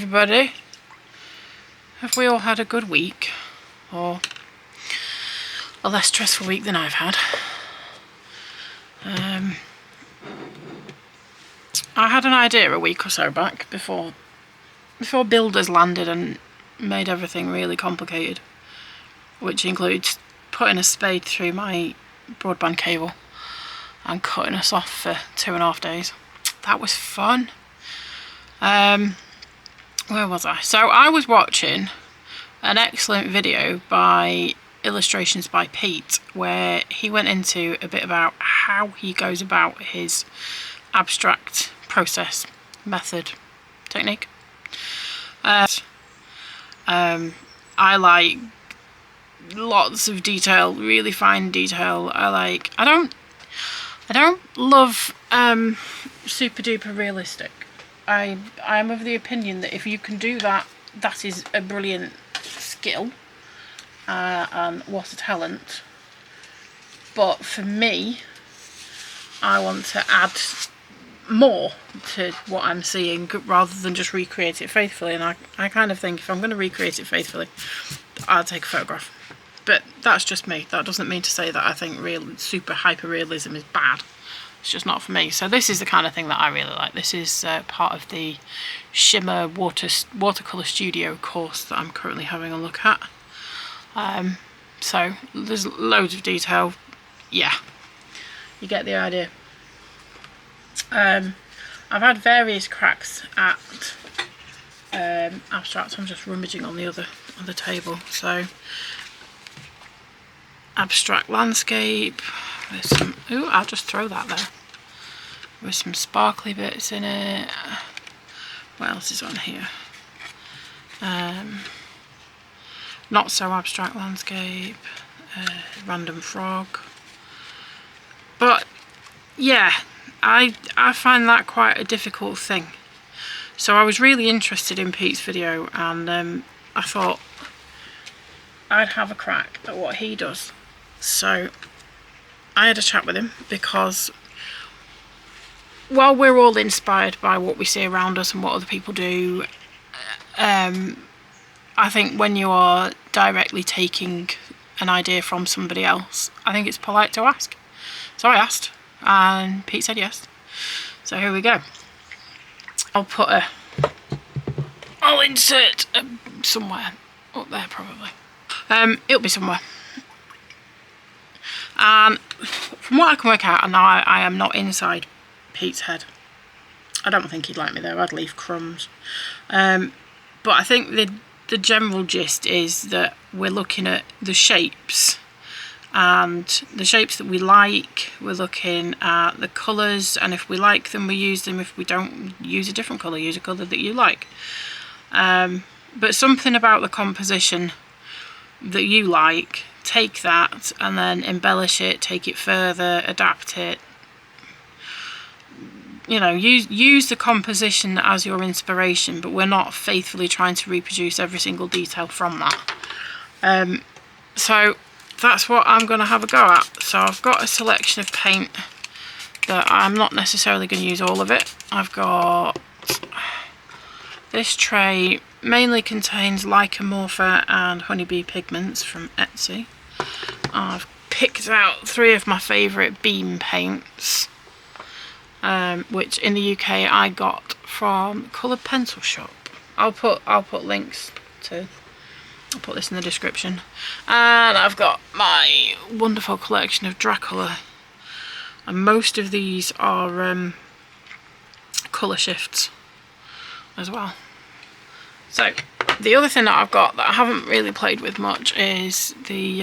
everybody. Have we all had a good week? Or a less stressful week than I've had? I had an idea a week or so back before builders landed and made everything really complicated, which includes putting a spade through my broadband cable and cutting us off for 2.5 days. That was fun. Where was I? So I was watching an excellent video by Illustrations by Pete, where he went into a bit about how he goes about his abstract process, method, technique. I like lots of detail, really fine detail. I don't love super duper realistic. I'm of the opinion that if you can do that, that is a brilliant skill, and what a talent. But for me, I want to add more to what I'm seeing rather than just recreate it faithfully. And I kind of think if I'm going to recreate it faithfully, I'll take a photograph. But that's just me. That doesn't mean to say that I think super hyper realism is bad. It's just not for me. So this is the kind of thing that I really like. This is part of the Shimmer Watercolour Studio course that I'm currently having a look at. So there's loads of detail. Yeah, you get the idea. I've had various cracks at abstract. I'm just rummaging on the table. So abstract landscape. There's some, ooh, I'll just throw that there. With some sparkly bits in it. What else is on here? Not so abstract landscape. Random frog. But yeah, I find that quite a difficult thing. So I was really interested in Pete's video, and I thought I'd have a crack at what he does. So I had a chat with him because while we're all inspired by what we see around us and what other people do, I think when you are directly taking an idea from somebody else, I think it's polite to ask. So I asked, and Pete said yes. So here we go. I'll insert somewhere up there probably. It'll be somewhere. And from what I can work out, and now I am not inside Pete's head. I don't think he'd like me there. I'd leave crumbs. But I think the general gist is that we're looking at the shapes, and the shapes that we like, we're looking at the colours, and if we like them, we use them. If we don't, use a different colour, use a colour that you like. But something about the composition that you like, take that and then embellish it, take it further, adapt it. You know, use the composition as your inspiration, but we're not faithfully trying to reproduce every single detail from that. So that's what I'm going to have a go at. So I've got a selection of paint that I'm not necessarily going to use all of it. I've got this tray, mainly contains Lycomorpha and HoneyBee pigments from Etsy. I've picked out 3 of my favourite beam paints, which in the UK I got from Coloured Pencil Shop. I'll put links to. I'll put this in the description. And I've got my wonderful collection of Dracula, and most of these are colour shifts as well. So the other thing that I've got that I haven't really played with much is the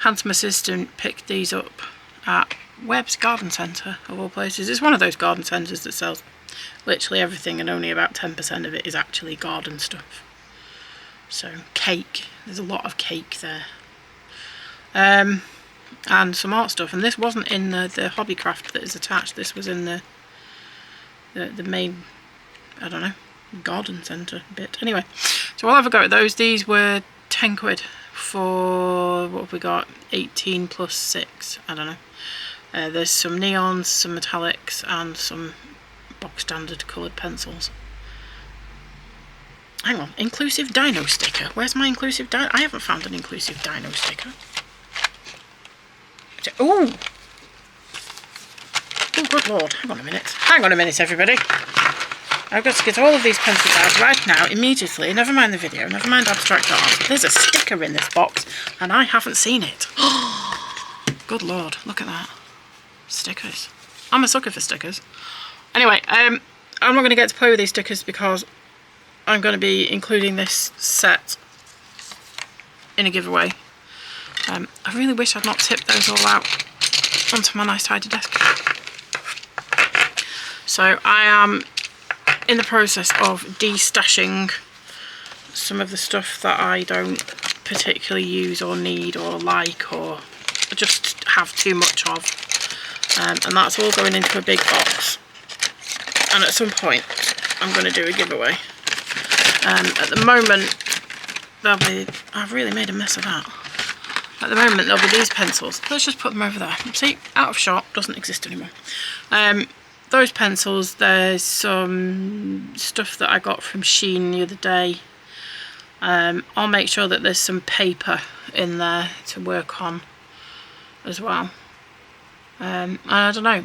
handsome assistant picked these up at Webb's Garden Centre, of all places. It's one of those garden centres that sells literally everything, and only about 10% of it is actually garden stuff. So cake, there's a lot of cake there, and some art stuff. And this wasn't in the hobbycraft that is attached. This was in the main, I don't know, garden centre bit. Anyway, so I'll have a go at those. These were 10 quid for, what have we got, 18 plus 6, I don't know. There's some neons, some metallics, and some box standard coloured pencils. hang on, inclusive dino sticker. Where's my inclusive dino? I haven't found an inclusive dino sticker. Oh! Oh, good lord. Hang on a minute. Hang on a minute, everybody. I've got to get all of these pencils out right now, immediately. Never mind the video, never mind abstract art. There's a sticker in this box, and I haven't seen it. Good lord, look at that. Stickers. I'm a sucker for stickers. Anyway, I'm not going to get to play with these stickers because I'm going to be including this set in a giveaway. I really wish I'd not tipped those all out onto my nice tidy desk. So I am in the process of de-stashing some of the stuff that I don't particularly use or need or like or just have too much of. And that's all going into a big box. And at some point I'm going to do a giveaway. At the moment, I've really made a mess of that. At the moment there'll be these pencils. Let's just put them over there. See, out of shot, doesn't exist anymore. Those pencils, there's some stuff that I got from Shein the other day. I'll make sure that there's some paper in there to work on as well. I don't know,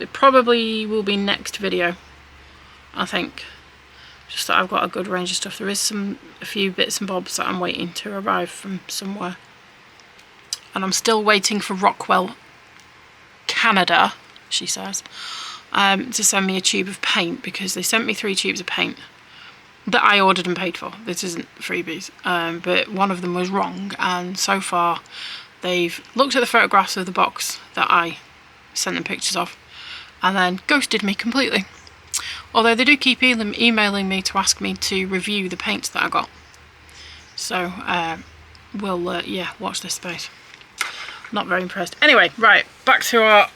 it probably will be next video, I think. Just that I've got a good range of stuff. There is a few bits and bobs that I'm waiting to arrive from somewhere. And I'm still waiting for Rockwell, Canada, she says, to send me a tube of paint, because they sent me 3 tubes of paint that I ordered and paid for. This isn't freebies, but one of them was wrong, and so far they've looked at the photographs of the box that I sent them pictures of and then ghosted me completely. Although they do keep emailing me to ask me to review the paints that I got. So we'll yeah, watch this space. Not very impressed. Anyway, right, back to our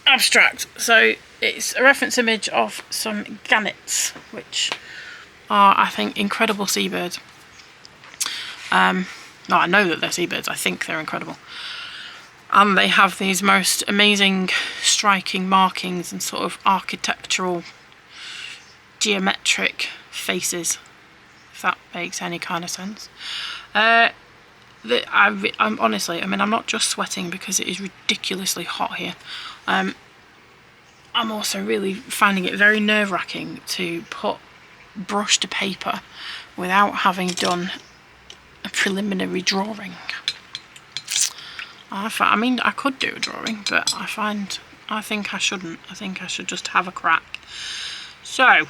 abstract. So it's a reference image of some gannets, which are, I think, incredible seabirds. No, I know that they're seabirds. I think they're incredible. And they have these most amazing striking markings and sort of architectural geometric faces, if that makes any kind of sense. I'm honestly, I mean, I'm not just sweating because it is ridiculously hot here. I'm also really finding it very nerve-wracking to put brush to paper without having done a preliminary drawing. I mean, I could do a drawing, but I think I shouldn't. I think I should just have a crack. So,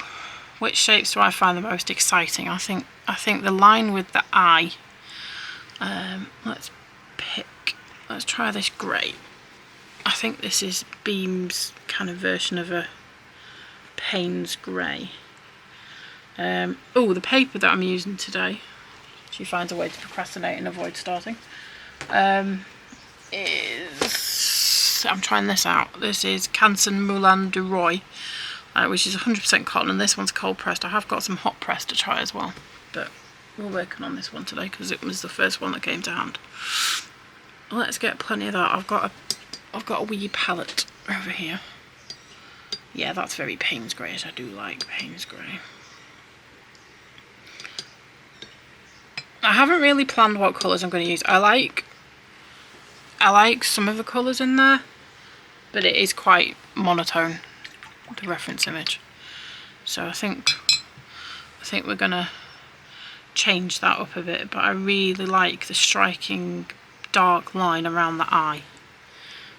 which shapes do I find the most exciting? I think the line with the eye. Let's try this grey. I think this is Beam's kind of version of a Payne's grey. Oh, the paper that I'm using today, she finds a way to procrastinate and avoid starting, is, I'm trying this out. This is Canson Moulin du Roy, which is 100% cotton, and this one's cold pressed. I have got some hot press to try as well, but we're working on this one today because it was the first one that came to hand. Let's get plenty of that. I've got a wee palette over here. Yeah, that's very Payne's grey. I do like Payne's grey. I haven't really planned what colours I'm going to use. I like some of the colours in there, but it is quite monotone, the reference image. So I think we're going to change that up a bit, but I really like the striking dark line around the eye.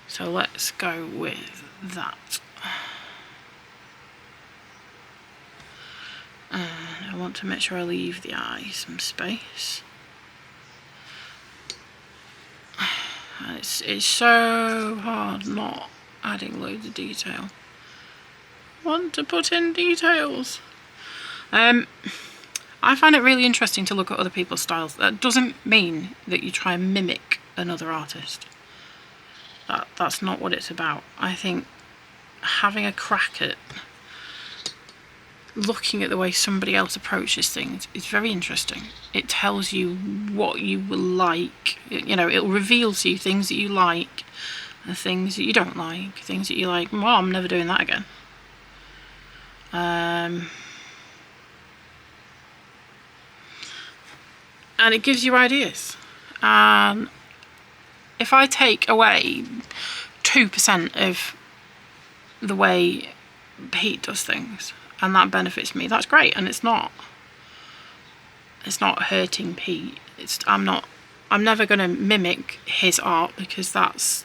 So let's go with that. And I want to make sure I leave the eye some space. And it's so hard not adding loads of detail. I want to put in details. I find it really interesting to look at other people's styles. That doesn't mean that you try and mimic another artist. That's not what it's about. I think having a crack at looking at the way somebody else approaches things is very interesting. It tells you what you will like. You know, it reveals to you things that you like and things that you don't like. Things that you like, well, I'm never doing that again. and it gives you ideas. And if I take away 2% of the way Pete does things, and that benefits me, that's great. And it's not hurting Pete. I'm never going to mimic his art, because that's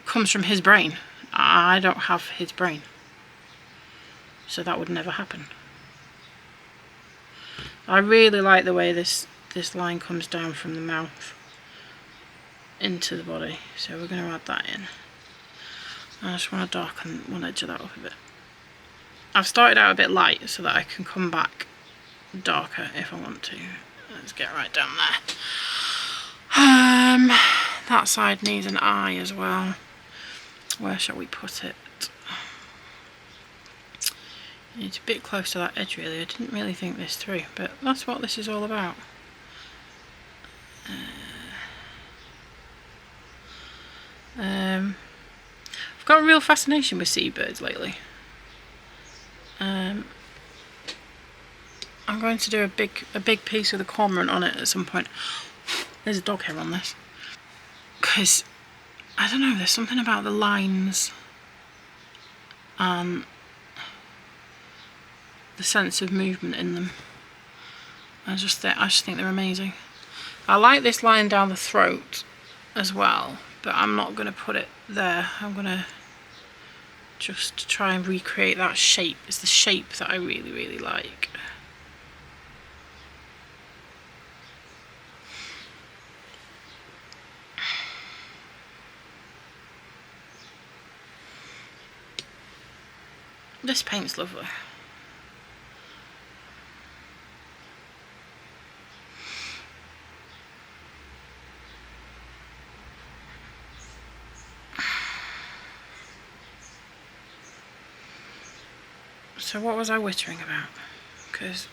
comes from his brain. I don't have his brain, so that would never happen. I really like the way this line comes down from the mouth into the body, so we're going to add that in. I just want to darken one edge of that up a bit. I've started out a bit light so that I can come back darker if I want to. Let's get right down there. That side needs an eye as well. Where shall we put it? It's a bit close to that edge really. I didn't really think this through, but that's what this is all about. I've got a real fascination with seabirds lately. I'm going to do a big piece with a cormorant on it at some point. There's a dog hair on this. Because, I don't know, there's something about the lines and the sense of movement in them. I just think they're amazing. I like this line down the throat as well, but I'm not going to put it there. I'm going to just try and recreate that shape. It's the shape that I really, really like. This paint's lovely. So what was I wittering about? Because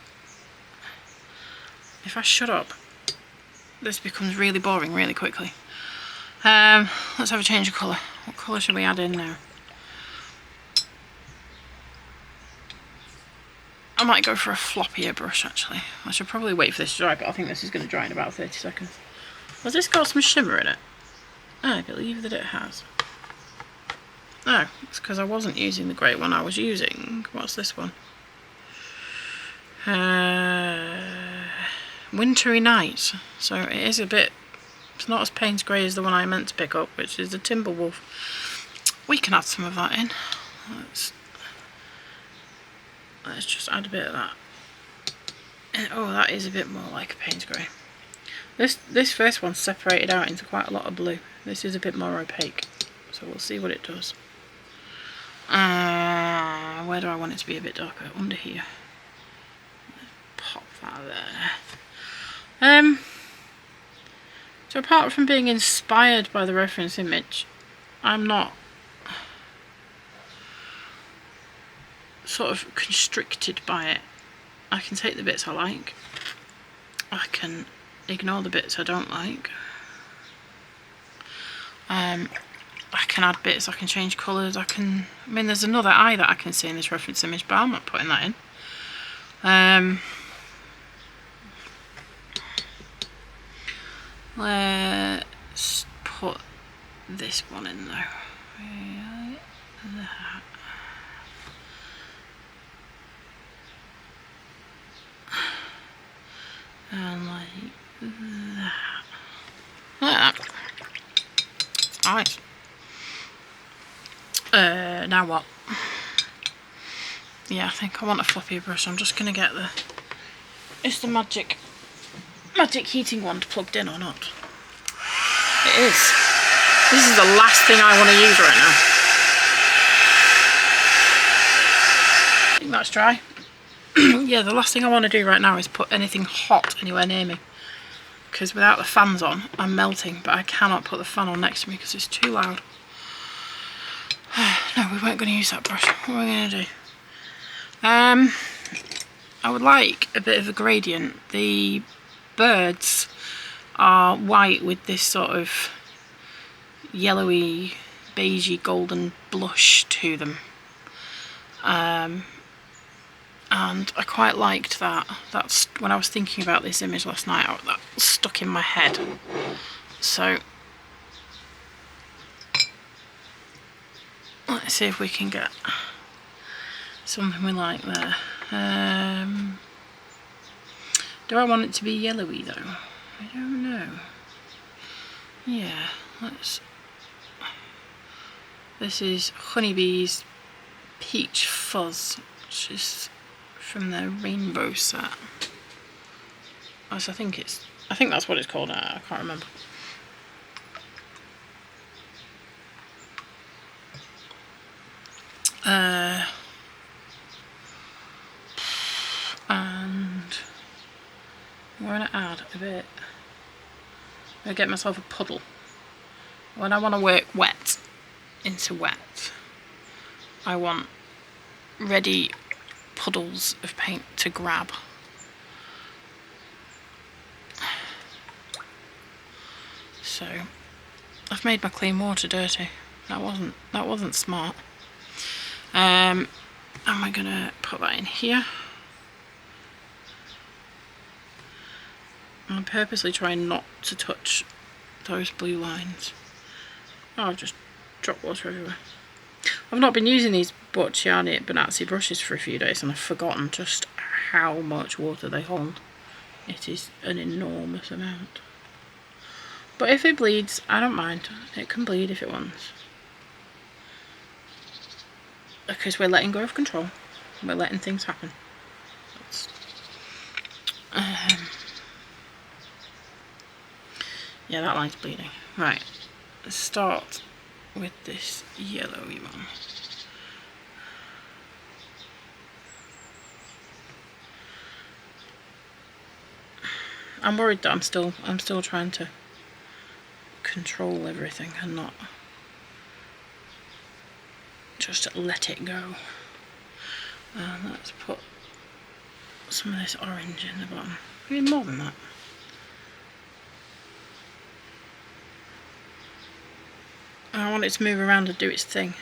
if I shut up, this becomes really boring really quickly. Let's have a change of colour. What colour should we add in now? I might go for a floppier brush actually. I should probably wait for this to dry, but I think this is going to dry in about 30 seconds. Has this got some shimmer in it? I believe that it has. Oh, it's because I wasn't using the grey one I was using. What's this one? Wintry Night. So it is a bit, it's not as Payne's grey as the one I meant to pick up, which is the Timberwolf. We can add some of that in. Let's just add a bit of that. Oh, that is a bit more like a Payne's grey. This first one's separated out into quite a lot of blue. This is a bit more opaque, so we'll see what it does. Where do I want it to be a bit darker? Under here. Pop that there. So apart from being inspired by the reference image, I'm not sort of constricted by it. I can take the bits I like. I can ignore the bits I don't like. I can add bits, I can change colours, I mean there's another eye that I can see in this reference image, but I'm not putting that in. Let's put this one in though. That. And like that. Like that. It's nice. Now what? Yeah, I think I want a floppier brush. I'm just gonna get is the magic heating wand plugged in or not? It is. This is the last thing I want to use right now. I think that's dry. Yeah, the last thing I want to do right now is put anything hot anywhere near me, because without the fans on I'm melting, but I cannot put the fan on next to me because it's too loud. No, we weren't going to use that brush. What are we going to do? I would like a bit of a gradient. The birds are white with this sort of yellowy, beigey, golden blush to them. and I quite liked that. That's when I was thinking about this image last night, that stuck in my head. So let's see if we can get something we like there. Do I want it to be yellowy though? I don't know. Yeah, let's. This is HoneyBee's Peach Fuzz, which is from their rainbow set. As I think that's what it's called. I can't remember. And I'm going to add a bit. I'm going to get myself a puddle. When I want to work wet into wet, I want ready puddles of paint to grab. So I've made my clean water dirty. That wasn't smart. And we're gonna put that in here. I'm purposely trying not to touch those blue lines. Oh, I've just dropped water everywhere. I've not been using these Borciani Bonazzi brushes for a few days, and I've forgotten just how much water they hold. It is an enormous amount. But if it bleeds, I don't mind. It can bleed if it wants. Because we're letting go of control. We're letting things happen. Yeah, that line's bleeding. Right, let's start with this yellowy one. I'm worried that I'm still trying to control everything and not just let it go. Let's put some of this orange in the bottom. Maybe more than that. I want it to move around and do its thing.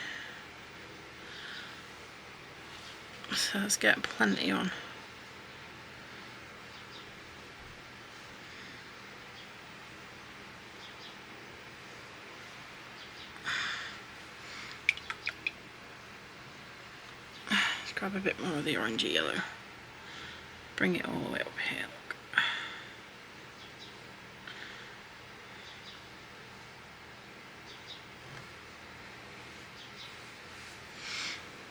So let's get plenty on. Let's grab a bit more of the orangey yellow. Bring it all the way up here, look.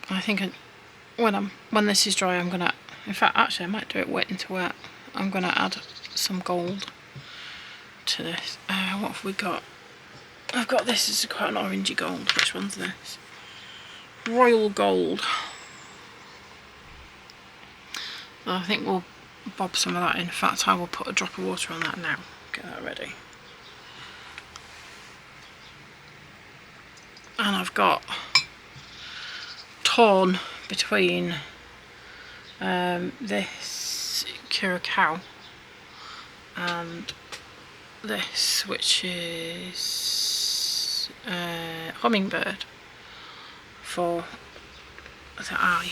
I think when this is dry, I'm gonna, in fact, actually I might do it wet into wet. I'm gonna add some gold to this. What have we got? I've got this is quite an orangey gold. Which one's this? Royal gold. So I think we'll bob some of that in. In fact, I will put a drop of water on that now. Get that ready. And I've got torn between this curacao and this, which is hummingbird for the eye.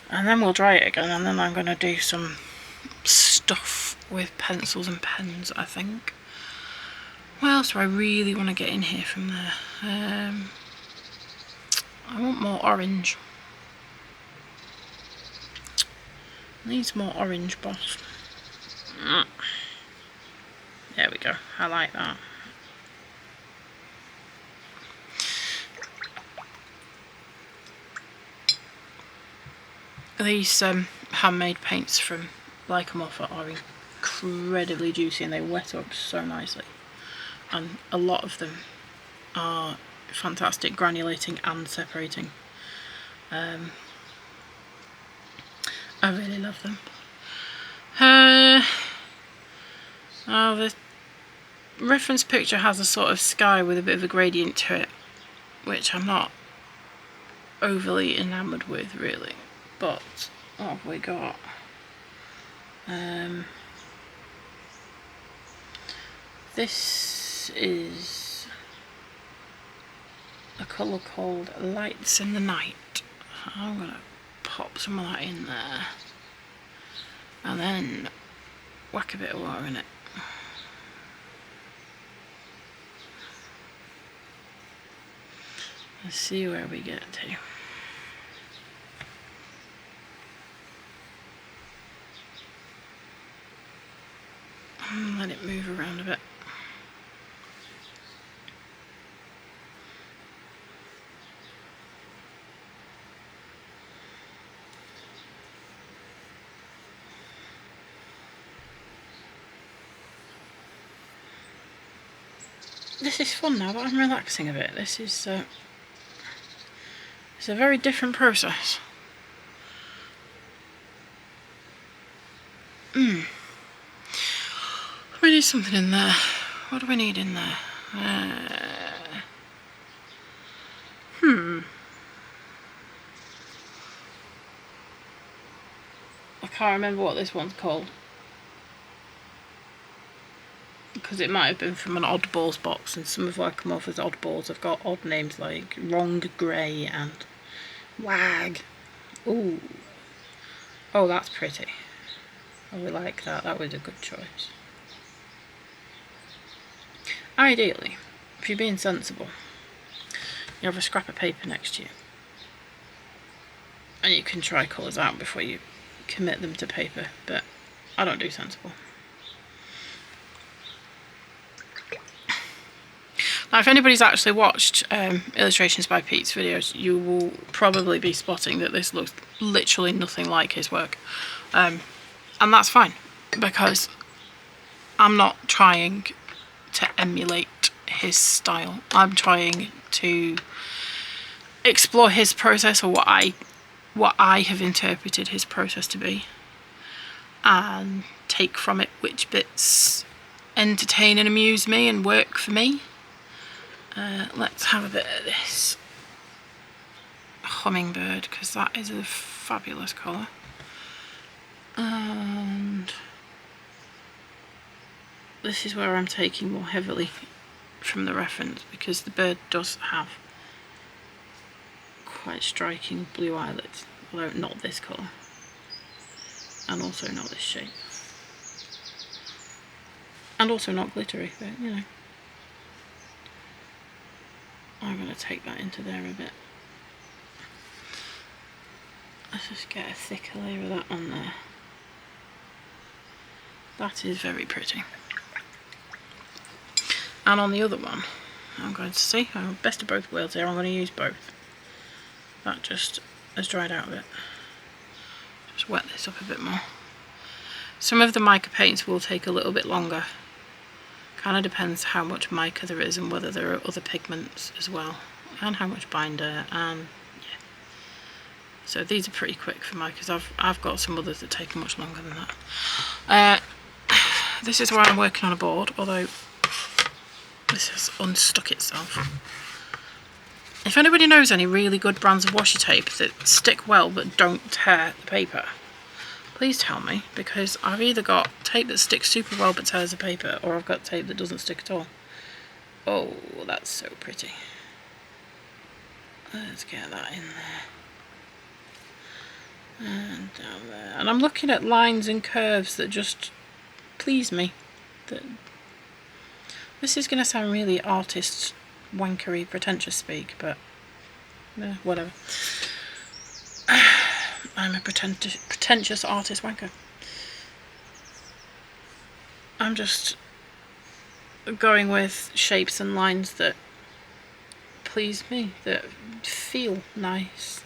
And then we'll dry it again, and then I'm going to do some stuff with pencils and pens, I think. What else do I really want to get in here from there? I want more orange. Needs more orange, boss. There we go. I like that. These handmade paints from Lycomorpha are incredibly juicy and they wet up so nicely. And a lot of them are fantastic granulating and separating. I really love them. The reference picture has a sort of sky with a bit of a gradient to it, which I'm not overly enamoured with really. But what have we got? This is a colour called Lights in the Night. I'm going to pop some of that in there. And then whack a bit of water in it. Let's see where we get to. And let it move around a bit. This is fun now that I'm relaxing a bit. This is it's a very different process. We need something in there. What do we need in there? I can't remember what this one's called. Because it might have been from an oddballs box, and some of Lycomorpha's oddballs have got odd names like Wrong Grey and Wag. Ooh. Oh, that's pretty. I would like that. That was a good choice. Ideally, if you're being sensible, you have a scrap of paper next to you. And you can try colours out before you commit them to paper, but I don't do sensible. Now, if anybody's actually watched Illustrations by Pete's videos, you will probably be spotting that this looks literally nothing like his work. And that's fine, because I'm not trying to emulate his style. I'm trying to explore his process, or what I have interpreted his process to be, and take from it which bits entertain and amuse me and work for me. Let's have a bit of this hummingbird, because that is a fabulous colour. And this is where I'm taking more heavily from the reference, because the bird does have quite striking blue eyelids, although not this colour, and also not this shape, and also not glittery, but you know. I'm going to take that into there a bit. Let's just get a thicker layer of that on there. That is very pretty. And on the other one, I'm going to see, best of both worlds here, I'm going to use both. That just has dried out a bit. Just wet this up a bit more. Some of the mica paints will take a little bit longer. Kind of depends how much mica there is and whether there are other pigments as well, and how much binder, and yeah. So these are pretty quick for mica, because I've got some others that take much longer than that. This is where I'm working on a board, although this has unstuck itself. If anybody knows any really good brands of washi tape that stick well but don't tear the paper, please tell me, because I've either got tape that sticks super well but tears the paper, or I've got tape that doesn't stick at all. Oh, that's so pretty. Let's get that in there. And down there. And I'm looking at lines and curves that just please me. This is going to sound really artist wankery pretentious speak, but whatever. I'm a pretentious artist wanker. I'm just going with shapes and lines that please me, that feel nice.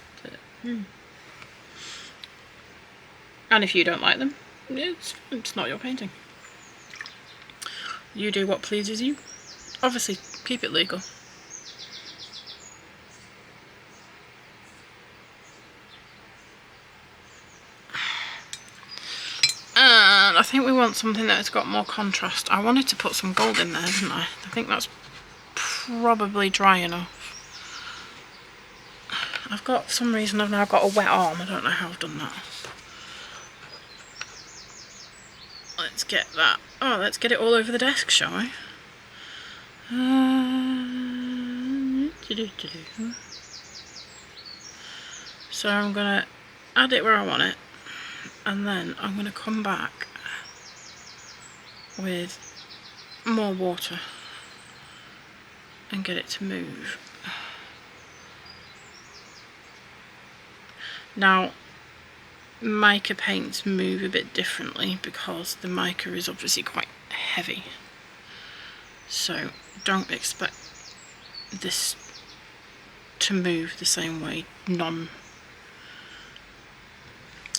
And if you don't like them, it's not your painting. You do what pleases you. Obviously, keep it legal. And I think we want something that's got more contrast. I wanted to put some gold in there, didn't I? I think that's probably dry enough. I've got, for some reason, I've now got a wet arm. I don't know how I've done that. Let's get that. Oh, let's get it all over the desk, shall we? So I'm gonna add it where I want it, and then I'm going to come back with more water and get it to move. Now, mica paints move a bit differently because the mica is obviously quite heavy, so don't expect this to move the same way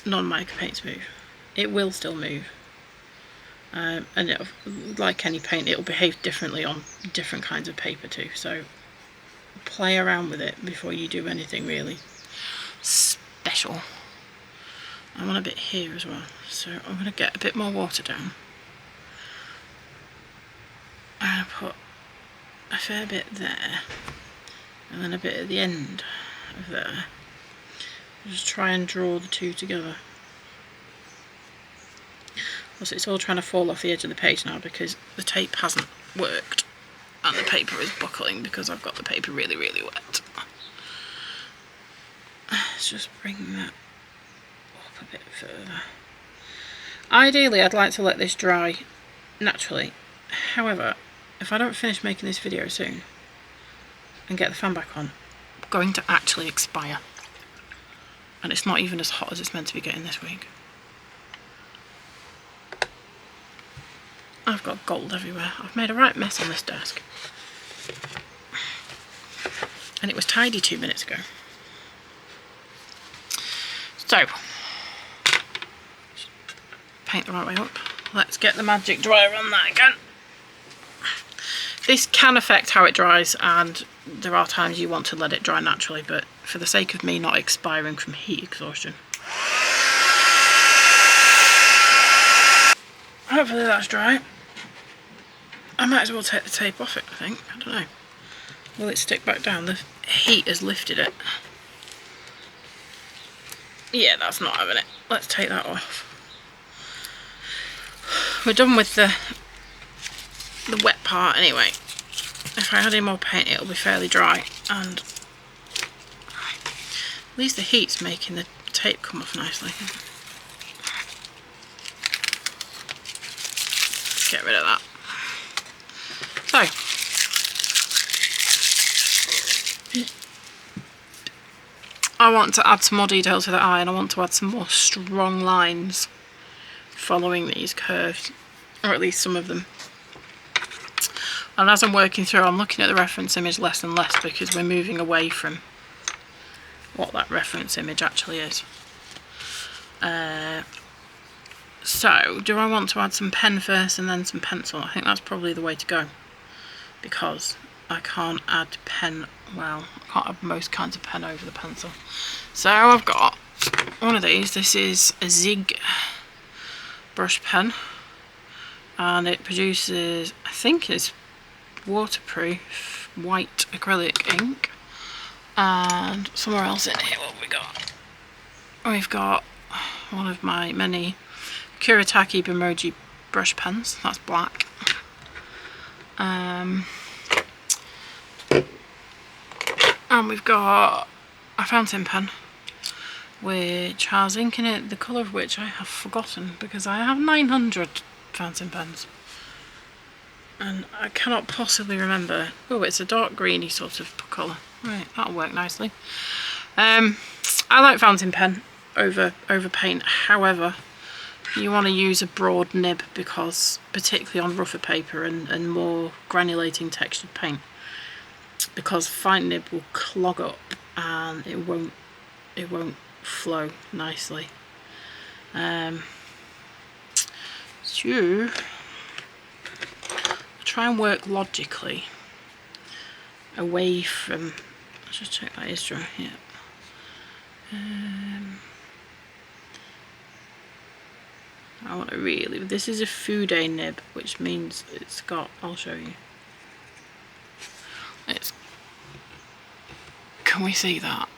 non-mica paints move. It will still move, and like any paint, it'll behave differently on different kinds of paper too, so play around with it before you do anything really special. I want a bit here as well, so I'm going to get a bit more water down. I'm going to put a fair bit there, and then a bit at the end of there. Just try and draw the two together. Also, it's all trying to fall off the edge of the page now because the tape hasn't worked and the paper is buckling because I've got the paper really, really wet. Let's just bring that up a bit further. Ideally, I'd like to let this dry naturally. However, if I don't finish making this video soon and get the fan back on, I'm going to actually expire. And it's not even as hot as it's meant to be getting this week. I've got gold everywhere. I've made a right mess on this desk. And it was tidy 2 minutes ago. So, paint the right way up. Let's get the magic dryer on that again. This can affect how it dries, and there are times you want to let it dry naturally, but for the sake of me not expiring from heat exhaustion. Hopefully that's dry. I might as well take the tape off it, I think. I don't know. Will it stick back down? The heat has lifted it. Yeah, that's not having it. Let's take that off. We're done with the wet part anyway. If I add any more paint, it'll be fairly dry, and at least the heat's making the tape come off nicely. Get rid of that. So, I want to add some more detail to the eye, and I want to add some more strong lines following these curves, or at least some of them. And as I'm working through, I'm looking at the reference image less and less because we're moving away from what that reference image actually is. So, do I want to add some pen first and then some pencil? I think that's probably the way to go, because I can't add pen, well, I can't have most kinds of pen over the pencil. So I've got one of these. This is a Zig brush pen, and it produces, I think it's waterproof white acrylic ink. And somewhere else in here, what have we got? We've got one of my many Kuretake Bimoji brush pens, that's black. And we've got a fountain pen which has ink in it, the colour of which I have forgotten because I have 900 fountain pens and I cannot possibly remember. Oh, it's a dark greeny sort of colour. Right, that'll work nicely. I like fountain pen over paint. However, you want to use a broad nib, because particularly on rougher paper and more granulating textured paint, because fine nib will clog up and it won't flow nicely. So I'll try and work logically away from, let's just check that is dry. Yeah. I want to really, this is a Fude nib, which means it's got, I'll show you. It's, can we see that?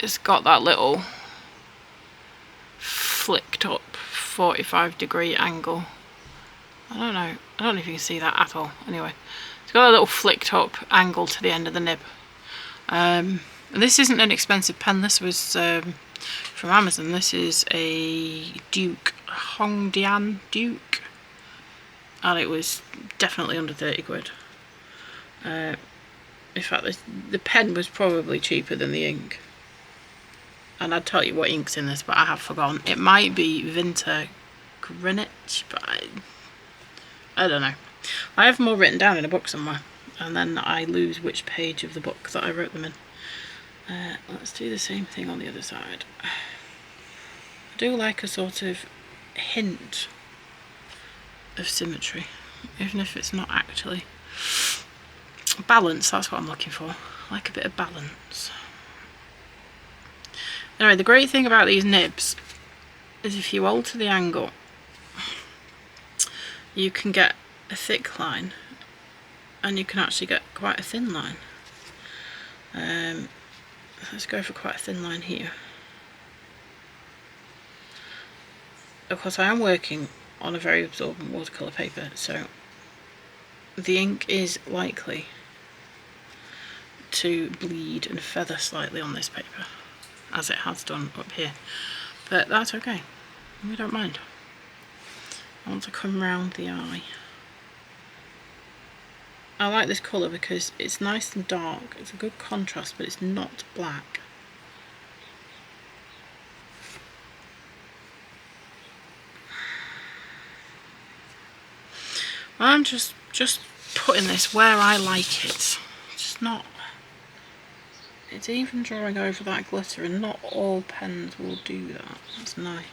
It's got that little flicked up 45-degree angle. I don't know if you can see that at all. Anyway, it's got a little flicked up angle to the end of the nib. And this isn't an expensive pen. This was from Amazon. This is a Duke, Hongdian Duke, and it was definitely under 30 quid. In fact, the pen was probably cheaper than the ink. And I'd tell you what ink's in this, but I have forgotten. It might be Vinter Greenwich, but I don't know. I have them all written down in a book somewhere, and then I lose which page of the book that I wrote them in. Let's do the same thing on the other side. I do like a sort of hint of symmetry, even if it's not actually balance. That's what I'm looking for. I like a bit of balance. Anyway, the great thing about these nibs is if you alter the angle, you can get a thick line, and you can actually get quite a thin line. Let's go for quite a thin line here. Of course, I am working on a very absorbent watercolour paper, so the ink is likely to bleed and feather slightly on this paper, as it has done up here, but that's okay, we don't mind. I want to come round the eye. I like this colour because it's nice and dark, it's a good contrast, but it's not black. I'm just putting this where I like it. It's not, it's even drawing over that glitter, and not all pens will do that. That's nice.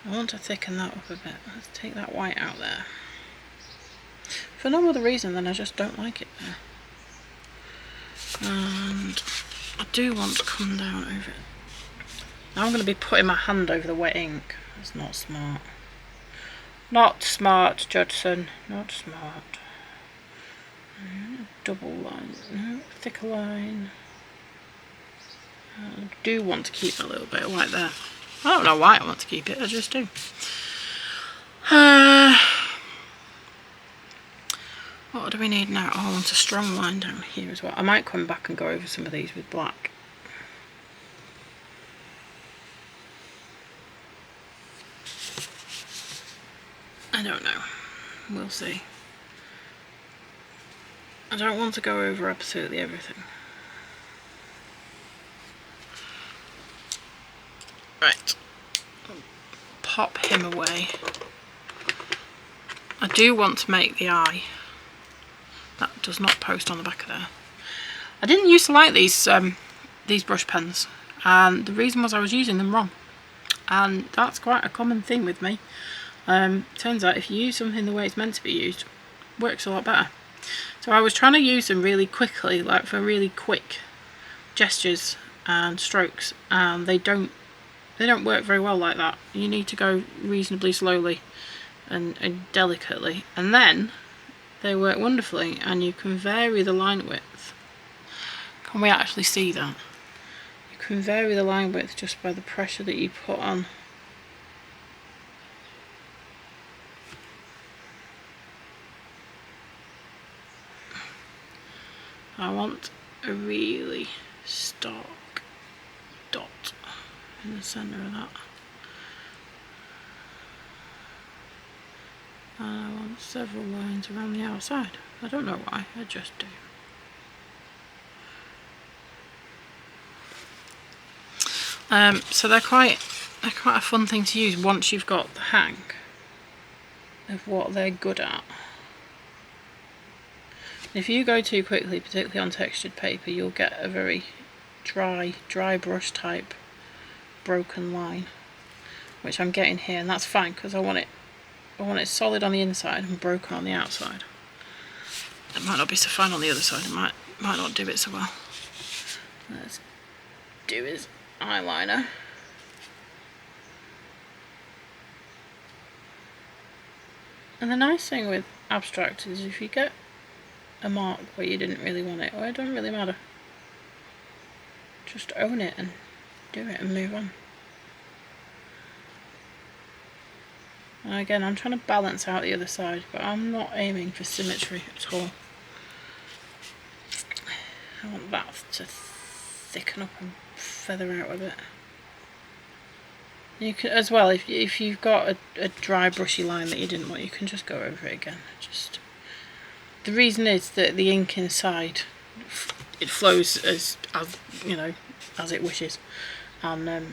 I want to thicken that up a bit. Let's take that white out there. For no other reason than I just don't like it there. And I do want to come down over it. Now I'm going to be putting my hand over the wet ink. That's not smart. Not smart, Judson. Not smart. Double line. No, thicker line. I do want to keep a little bit of white there. I don't know why I want to keep it, I just do. What do we need now? Oh, I want a strong line down here as well. I might come back and go over some of these with black. I don't know. We'll see. I don't want to go over absolutely everything. Right. Pop him away. I do want to make the eye. That does not post on the back of there. I didn't used to like these brush pens, and the reason was I was using them wrong. And that's quite a common thing with me. Turns out if you use something the way it's meant to be used, it works a lot better. So I was trying to use them really quickly, like for really quick gestures and strokes, and they don't work very well like that. You need to go reasonably slowly and delicately, and then they work wonderfully, and you can vary the line width. Can we actually see that? You can vary the line width just by the pressure that you put on. I want a really stark dot in the centre of that. And I want several lines around the outside. I don't know why, I just do. So they're quite a fun thing to use once you've got the hang of what they're good at. If you go too quickly, particularly on textured paper, you'll get a very dry brush type broken line, which I'm getting here, and that's fine because I want it solid on the inside and broken on the outside. It might not be so fine on the other side, it might not do it so well. Let's do his eyeliner. And the nice thing with abstract is if you get a mark where you didn't really want it, or it doesn't really matter, just own it and do it and move on. And again, I'm trying to balance out the other side, but I'm not aiming for symmetry at all. I want that to thicken up and feather out a bit. You can, as well, if you've got a dry brushy line that you didn't want, you can just go over it again. Just the reason is that the ink inside, it flows as you know, as it wishes, and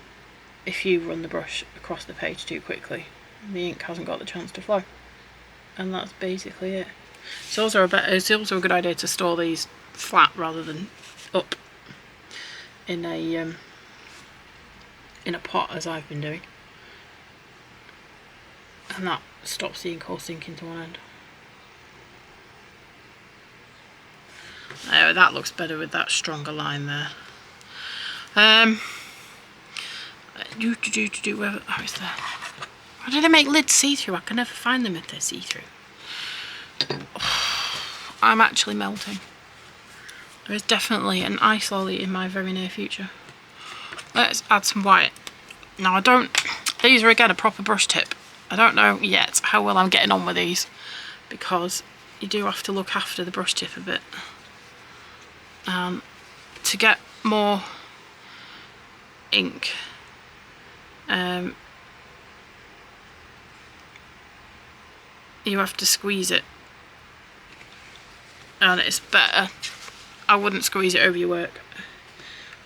if you run the brush across the page too quickly, the ink hasn't got the chance to flow, and that's basically it. It's also a good idea to store these flat rather than up in a pot, as I've been doing, and that stops the ink all sinking to one end. Oh, that looks better with that stronger line there. Oh, is there? Why do they make lids see-through? I can never find them if they're see-through. I'm actually melting. There is definitely an ice lolly in my very near future. Let's add some white. Now these are again a proper brush tip. I don't know yet how well I'm getting on with these, because you do have to look after the brush tip a bit. To get more ink, you have to squeeze it, and it's better. I wouldn't squeeze it over your work.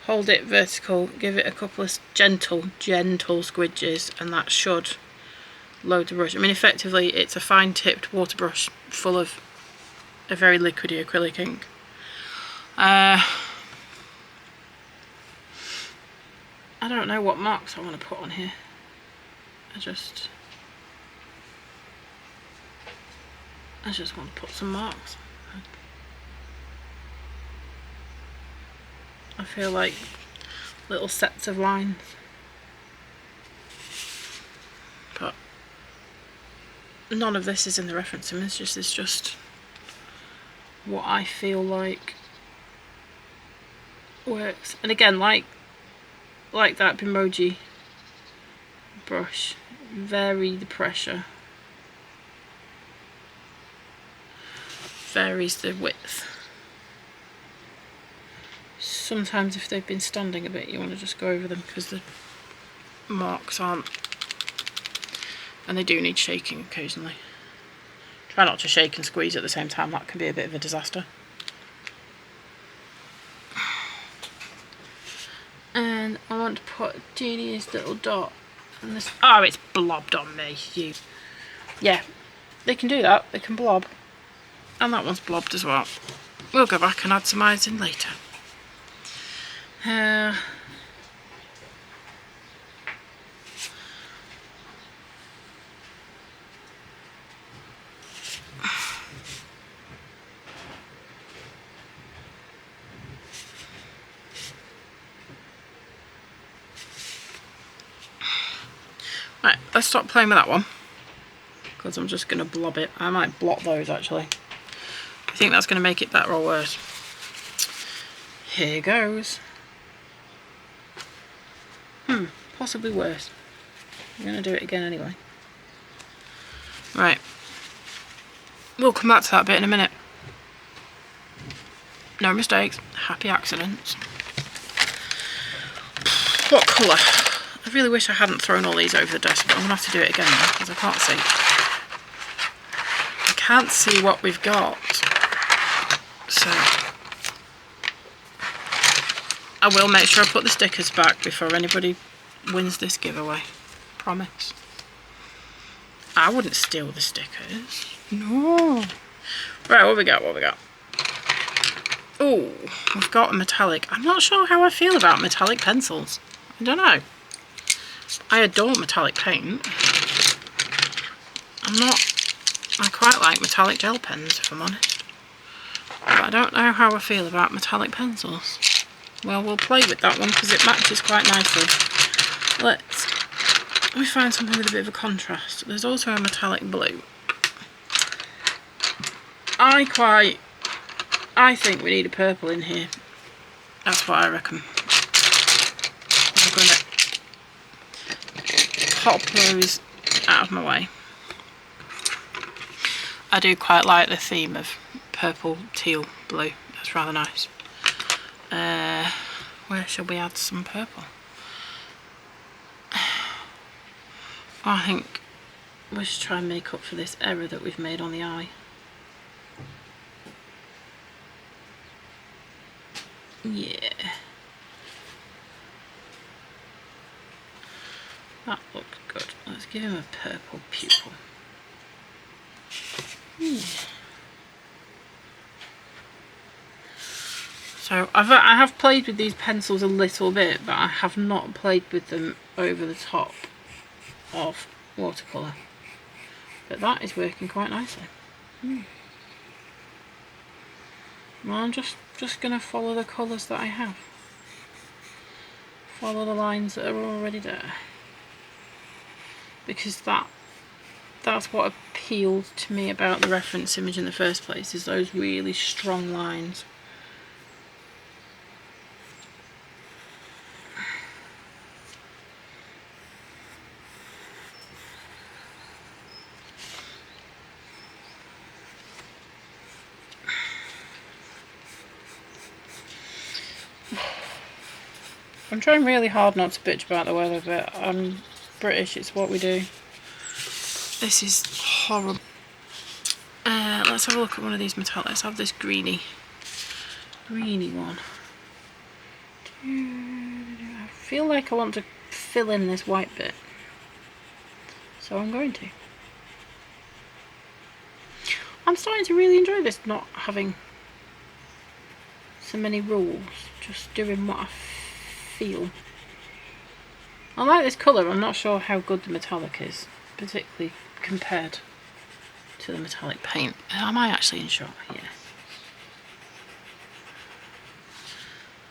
Hold it vertical, give it a couple of gentle squidges, and that should load the brush. I mean, effectively it's a fine tipped water brush full of a very liquidy acrylic ink. I don't know what marks I want to put on here. I just want to put some marks. I feel like little sets of lines, but none of this is in the reference image. It's just what I feel like works. And again, like that Bimoji brush, vary the pressure, varies the width. Sometimes if they've been standing a bit, you want to just go over them because the marks aren't, and they do need shaking occasionally. Try not to shake and squeeze at the same time, that can be a bit of a disaster. And I want to put a teeniest little dot on this. Oh, it's blobbed on me. Yeah, they can do that, they can blob. And that one's blobbed as well. We'll go back and add some eyes in later. Right, let's stop playing with that one, because I'm just going to blob it. I might blot those actually. I think that's going to make it better or worse. Here goes. Possibly worse. I'm going to do it again anyway. Right. We'll come back to that bit in a minute. No mistakes. Happy accidents. What colour? I really wish I hadn't thrown all these over the desk, but I'm going to have to do it again now because I can't see. I can't see what we've got. So I will make sure I put the stickers back before anybody wins this giveaway. Promise. I wouldn't steal the stickers. No. Right, what we got? Oh, we've got a metallic. I'm not sure how I feel about metallic pencils. I don't know. I adore metallic paint. I quite like metallic gel pens, if I'm honest. But I don't know how I feel about metallic pencils. Well, we'll play with that one because it matches quite nicely. Let me find something with a bit of a contrast. There's also a metallic blue. I think we need a purple in here. That's what I reckon. I'm going to pop those out of my way. I do quite like the theme of purple, teal, blue. That's rather nice. Where shall we add some purple? I think we should try and make up for this error that we've made on the eye. Yeah. That looks good. Let's give him a purple pupil. So I have played with these pencils a little bit, but I have not played with them over the top of watercolour. But that is working quite nicely. Well, I'm just going to follow the colours that I have. Follow the lines that are already there. Because that's what appealed to me about the reference image in the first place, is those really strong lines. I'm trying really hard not to bitch about the weather, but I'm British, it's what we do. This is horrible. Let's have a look at one of these metallics. Let's have this greeny one. I feel like I want to fill in this white bit, so I'm going to. I'm starting to really enjoy this, not having so many rules, just doing what I feel. I like this colour. I'm not sure how good the metallic is, particularly compared to the metallic paint. Am I actually in shot? Yeah.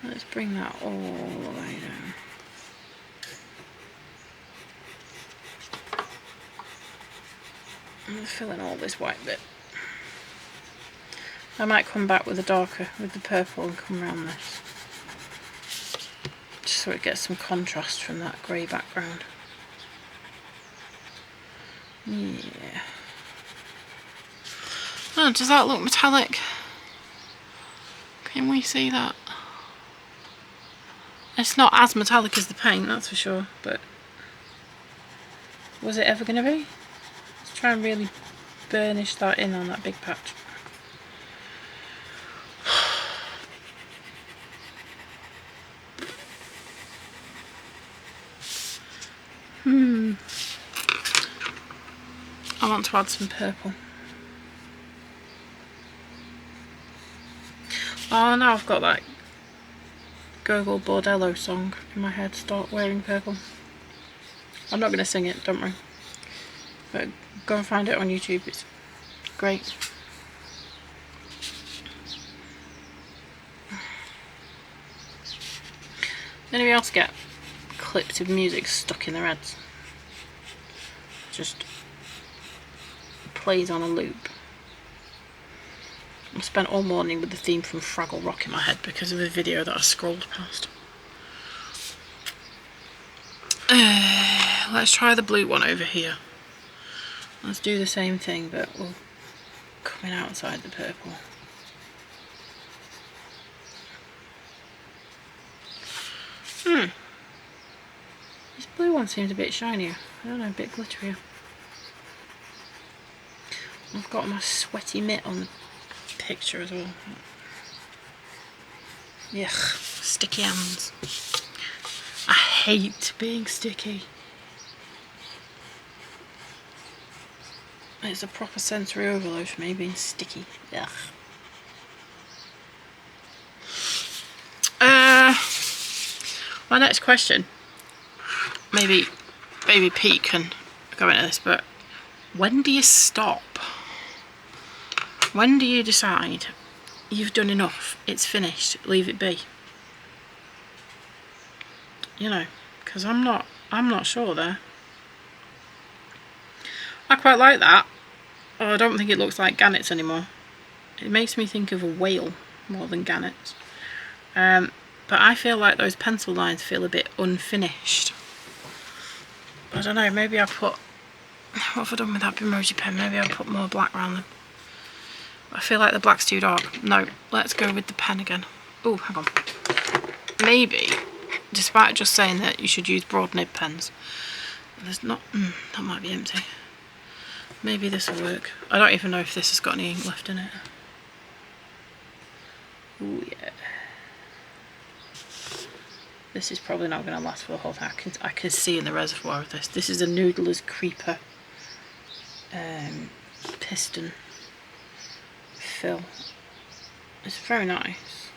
Let's bring that all the way down. I'm filling all this white bit. I might come back with the darker, with the purple, and come around this, just so it gets some contrast from that grey background. Yeah. Oh, does that look metallic? Can we see that? It's not as metallic as the paint, that's for sure, but was it ever going to be? Let's try and really burnish that in on that big patch. I want to add some purple. Oh, now I've got that Gurgle Bordello song in my head, Start Wearing Purple. I'm not going to sing it, don't worry. But go and find it on YouTube, it's great. Anybody else get clips of music stuck in their heads? Just plays on a loop. I spent all morning with the theme from Fraggle Rock in my head because of a video that I scrolled past. Let's try the blue one over here. Let's do the same thing, but we'll come in outside the purple. This blue one seems a bit shinier. I don't know, a bit glitterier. I've got my sweaty mitt on the picture as well. Yuck, sticky hands. I hate being sticky. It's a proper sensory overload for me, being sticky. Yuck. My next question, maybe Pete can go into this, but when do you stop? When do you decide you've done enough, it's finished, leave it be? You know, because I'm not sure there. I quite like that. Oh, I don't think it looks like gannets anymore. It makes me think of a whale more than gannets. But I feel like those pencil lines feel a bit unfinished. I don't know, maybe I put... What have I done with that Bimoji pen? Maybe I'll put more black around them. I feel like the black's too dark. No, let's go with the pen again. Oh, hang on. maybe, despite just saying that you should use broad nib pens, there's not, that might be empty. Maybe this will work. I don't even know if this has got any ink left in it. Ooh, yeah. This is probably not going to last for the whole thing. I can see in the reservoir of this. This is a Noodler's Creeper piston fill. It's very nice.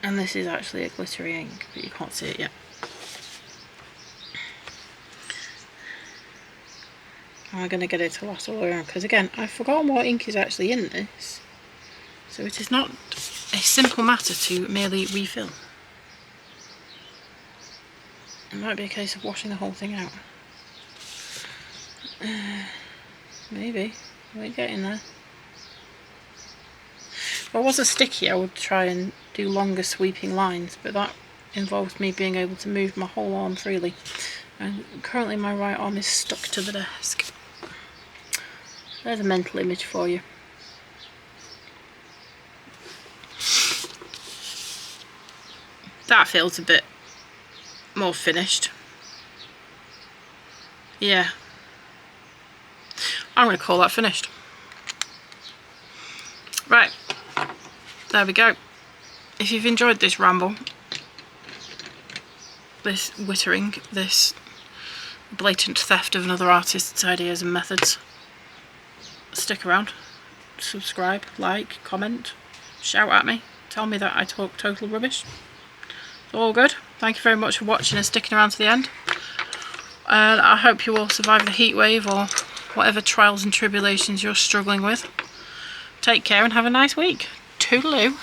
And this is actually a glittery ink, but you can't see it yet. I'm going to get it to last all around, because again, I've forgotten what ink is actually in this. So it is not a simple matter to merely refill. It might be a case of washing the whole thing out. Maybe. We're getting there. If I wasn't sticky, I would try and do longer sweeping lines, but that involves me being able to move my whole arm freely. And currently my right arm is stuck to the desk. There's a mental image for you. That feels a bit more finished. Yeah. I'm going to call that finished. Right. There we go. If you've enjoyed this ramble, this wittering, this blatant theft of another artist's ideas and methods, stick around, subscribe, like, comment, shout at me, tell me that I talk total rubbish. It's all good. Thank you very much for watching and sticking around to the end. And I hope you all survive the heat wave or whatever trials and tribulations you're struggling with. Take care and have a nice week. Toodaloo.